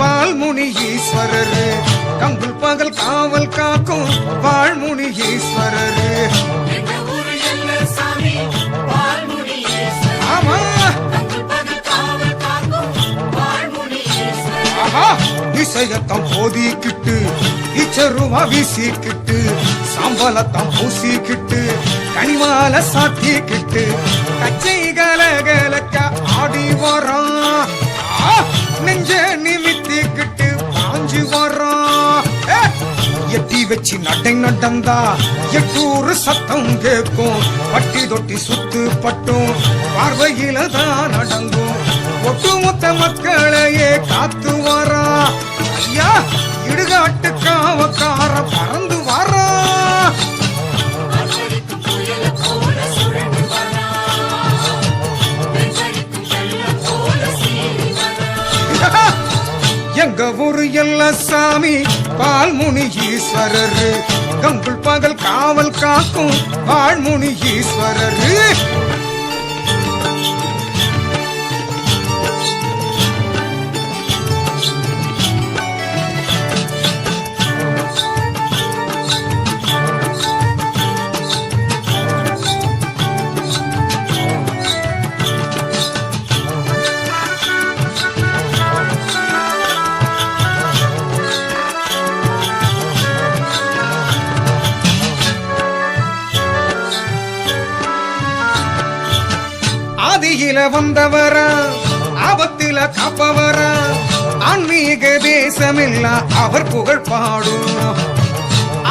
பால்முனி ஈஸ்வரரு கங்குல் பகல் காவல் காக்கும் வாழ்முனி ஈஸ்வரரு. ஆமா இசையத்தம் போதிக்கிட்டு இச்சருவா வீசிக்கிட்டு சாம்பலத்தம் பூசிக்கிட்டு கனிவால சாத்திக்கிட்டு கச்சை கலகலக்க ஆடி வரான். நெஞ்ச நிமித்திக்கிட்டு பாஞ்சு வரான். எட்டி வச்சு நடை நடந்தா எட்டூறு சத்தம் கேட்கும். பட்டி தொட்டி சுத்து பட்டும் பார்வையில தான் நடங்கும். ஒட்டுமொத்த மக்களையே காத்து வரா. ஐயா இடுகாட்டு காவக்கார பறந்து வரா. எங்க ஊரு எல்லசாமி பால்முனி ஈஸ்வரரு கங்குல் பகல் காவல் காக்கும் வாழ்முனி ஈஸ்வரரு. ஆதியில வந்தவரா ஆபத்தில காப்பவரா ஆன்மீக தேசமில்ல அவர் புகழ் பாடும்.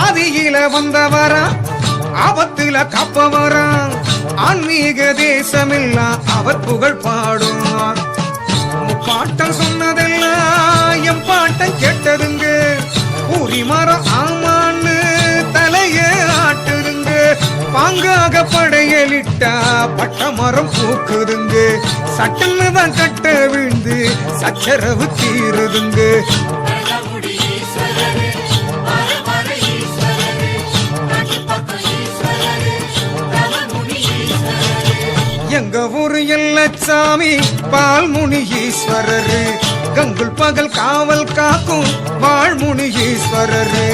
ஆதியில வந்தவரா ஆபத்தில காப்பவரா ஆன்மீக தேசமில்ல அவர் புகழ் பாடும். பாட்டம் சொன்னதெல்லாம் என் பாட்டம் கேட்டதுங்க. ஊரி மரம் ஆமான்னு தலைய ஆட்டுதுங்க. பாங்காக படையலிட்டா பட்ட மரம் பூக்குதுங்க. சட்டன்னு தான் கட்ட விழுந்து சச்சரவு தீருதுங்க. எங்க ஊரு எல்லசாமி பால்முனி ஈஸ்வரரு கங்குல் பகல் காவல் காக்கும் வாழ்முனி ஈஸ்வரரு.